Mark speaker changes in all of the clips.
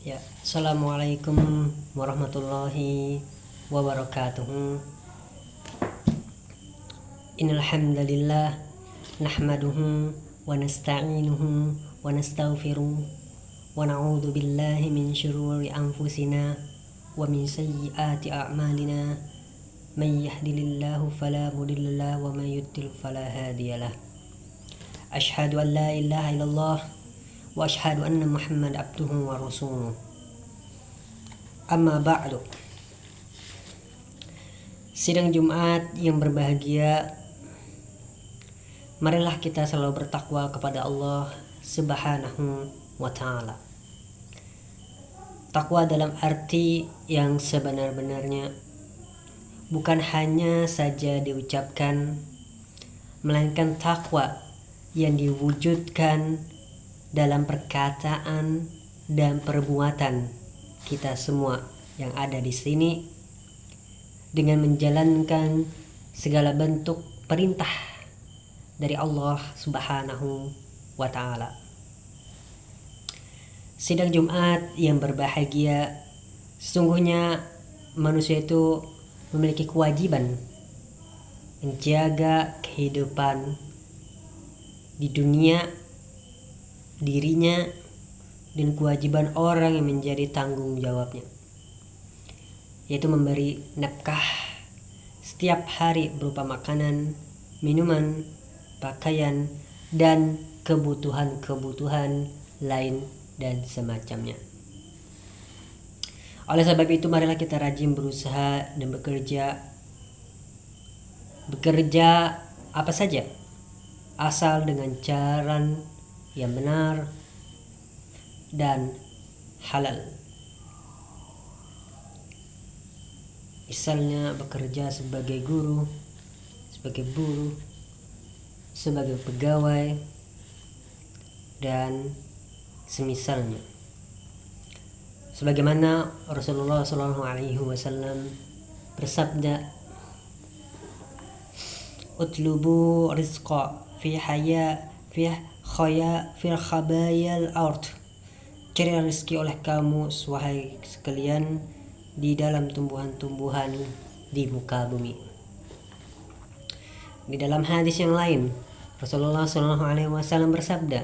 Speaker 1: Ya, Assalamualaikum warahmatullahi wabarakatuh. Innal hamdalillah nahmaduhu wa nasta'inuhu wa nastaghfiruh wa na'udzu billahi min syururi anfusina wa min sayyiati a'malina. May yahdihillahu fala mudilla lahu wa may yudlil fala hadiyalah. Asyhadu an la ilaha illallah wa asyhadu anna Muhammad abduhu wa rasuluh. Amma ba'du. Sidang Jumat yang berbahagia, marilah kita selalu bertakwa kepada Allah Subhanahu wa ta'ala. Takwa dalam arti yang sebenar-benarnya, bukan hanya saja diucapkan, melainkan takwa yang diwujudkan dalam perkataan dan perbuatan kita semua yang ada di sini, dengan menjalankan segala bentuk perintah dari Allah Subhanahu wa ta'ala. Sidang Jumat yang berbahagia, sesungguhnya manusia itu memiliki kewajiban menjaga kehidupan di dunia dirinya dan kewajiban orang yang menjadi tanggung jawabnya, yaitu memberi nafkah setiap hari berupa makanan, minuman, pakaian, dan kebutuhan-kebutuhan lain dan semacamnya. Oleh sebab itu, marilah kita rajin berusaha dan bekerja apa saja, asal dengan cara yang benar dan halal. Misalnya bekerja sebagai guru, sebagai buruh, sebagai pegawai, dan semisalnya. Sebagaimana Rasulullah SAW bersabda, "Utlubu rizqa fi khabayal ard." Carilah rezeki oleh kamu, wahai sekalian, di dalam tumbuhan-tumbuhan di muka bumi. Di dalam hadis yang lain, Rasulullah SAW bersabda,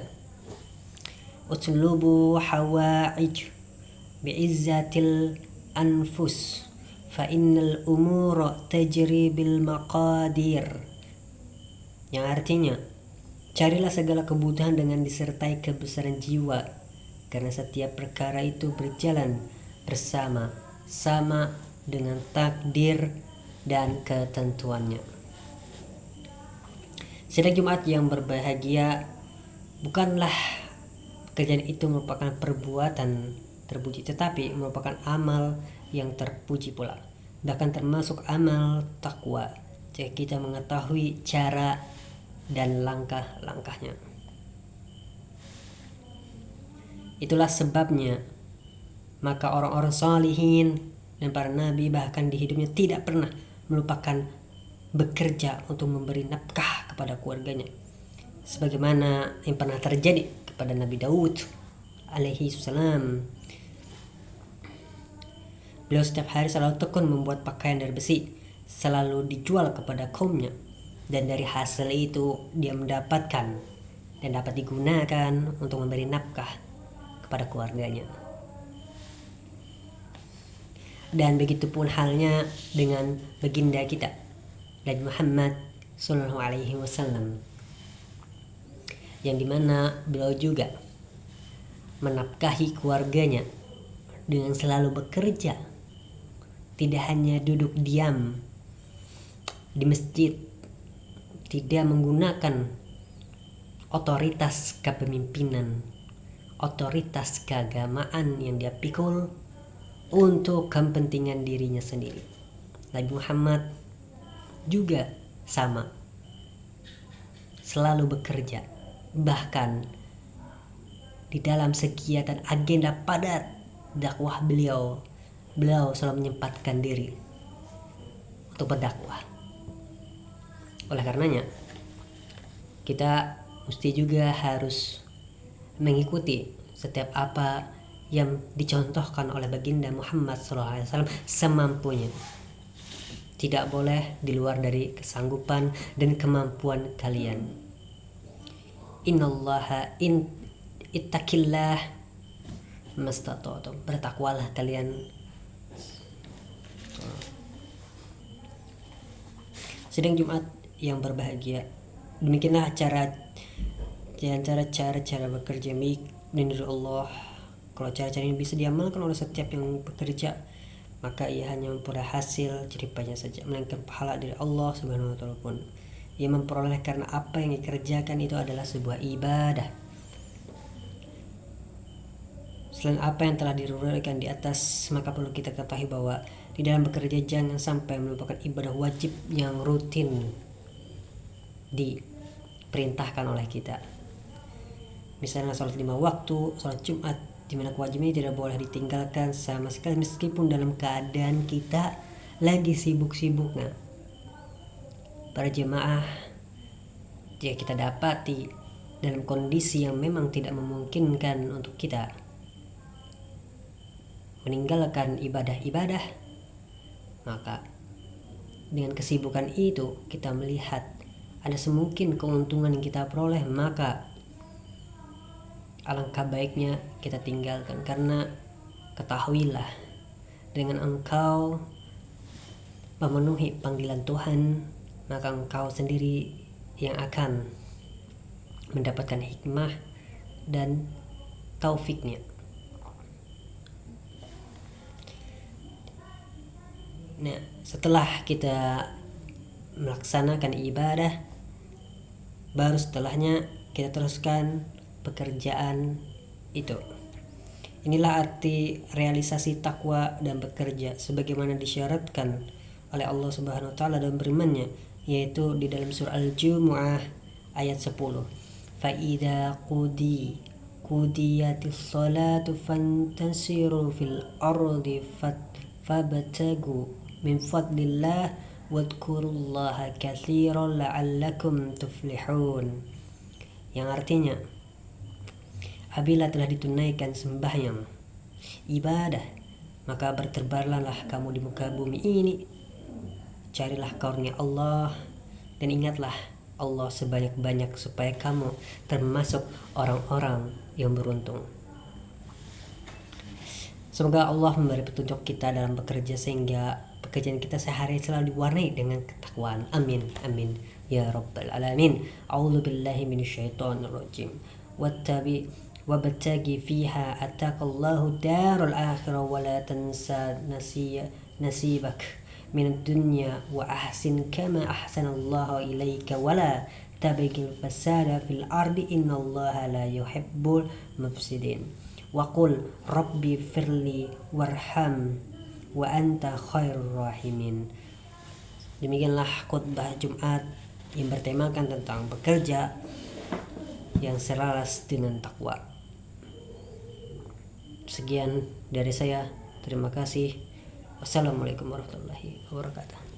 Speaker 1: "Utlubu hawaij bi'izzatil anfus, fa innal umura tajri bil maqadir." Yang artinya, carilah segala kebutuhan dengan disertai kebesaran jiwa, karena setiap perkara itu berjalan bersama-sama dengan takdir dan ketentuannya. Sidang Jumat yang berbahagia, bukanlah pekerjaan itu merupakan perbuatan terpuji, tetapi merupakan amal yang terpuji pula, bahkan termasuk amal takwa jika kita mengetahui cara dan langkah-langkahnya. Itulah sebabnya maka orang-orang salihin dan para nabi bahkan di hidupnya tidak pernah melupakan bekerja untuk memberi nafkah kepada keluarganya, sebagaimana yang pernah terjadi kepada Nabi Daud alaihi salam. Beliau setiap hari selalu tekun membuat pakaian dari besi, selalu dijual kepada kaumnya, dan dari hasil itu dia mendapatkan dan dapat digunakan untuk memberi nafkah kepada keluarganya. Dan begitu pun halnya dengan baginda kita Nabi Muhammad Sallallahu Alaihi Wasallam, yang dimana beliau juga menafkahi keluarganya dengan selalu bekerja, tidak hanya duduk diam di masjid, tidak menggunakan otoritas kepemimpinan, otoritas keagamaan yang dia pikul untuk kepentingan dirinya sendiri. Nabi Muhammad juga sama, selalu bekerja, bahkan di dalam kegiatan agenda padat dakwah beliau selalu menyempatkan diri untuk berdakwah. Oleh karenanya, kita mesti juga harus mengikuti setiap apa yang dicontohkan oleh baginda Muhammad SAW semampunya. Tidak boleh di luar dari kesanggupan dan kemampuan kalian. Innallaha ittaqillah mastata'tum. Bertakwalah kalian. Sidang Jumat yang berbahagia. Demikianlah cara bekerja baik menurut Allah. Kalau cara-cara ini bisa diamalkan oleh setiap yang bekerja, maka ia hanya memperoleh hasil jeripaya saja, melainkan pahala dari Allah Subhanahu wa taala pun ia memperoleh karena apa yang dikerjakan itu adalah sebuah ibadah. Selain apa yang telah diruraikan di atas, maka perlu kita ketahui bahwa di dalam bekerja jangan sampai melupakan ibadah wajib yang rutin diperintahkan oleh kita. Misalnya sholat 5 waktu, sholat Jumat, di mana kewajiban ini tidak boleh ditinggalkan sama sekali meskipun dalam keadaan kita lagi sibuk-sibuknya. Para jemaah, jika kita dapati dalam kondisi yang memang tidak memungkinkan untuk kita meninggalkan ibadah-ibadah, maka dengan kesibukan itu kita melihat ada semungkin keuntungan yang kita peroleh, maka alangkah baiknya kita tinggalkan. Karena ketahuilah, dengan engkau memenuhi panggilan Tuhan, maka engkau sendiri yang akan mendapatkan hikmah dan taufiknya. Nah, setelah kita melaksanakan ibadah, baru setelahnya kita teruskan pekerjaan itu. Inilah arti realisasi takwa dan bekerja sebagaimana disyaratkan oleh Allah Subhanahu wa taala dalam firman-Nya, yaitu di dalam surah Al-Jumu'ah ayat 10. Fa idza qudiyatis salatu fantasiru fil ardi fabtagu min fadlillah wadhkurullaha katsiran la'allakum tuflihun. Yang artinya, apabila telah ditunaikan sembahyang ibadah, maka bertebaranlah kamu di muka bumi ini, carilah karunia Allah dan ingatlah Allah sebanyak-banyak supaya kamu termasuk orang-orang yang beruntung. Semoga Allah memberi petunjuk kita dalam bekerja sehingga pekerjaan kita sehari selalu diwarnai dengan ketakwaan. Amin, amin ya rabbal alamin. A'udzu billahi minasyaitonir rajim. Wabtagi fiha ataqallahu darul akhirah wa la tansa nasibak min dunya wa ahsin kama ahsanallahu ilaika wa la tabghil fasada fil ardi innallaha la yuhibbul mufsidin. Wa qul rabbi firli warham wa anta khairur rahimin. Demikianlah khutbah Jumat yang bertemakan tentang bekerja yang selaras dengan takwa. Sekian dari saya. Terima kasih. Wassalamualaikum warahmatullahi wabarakatuh.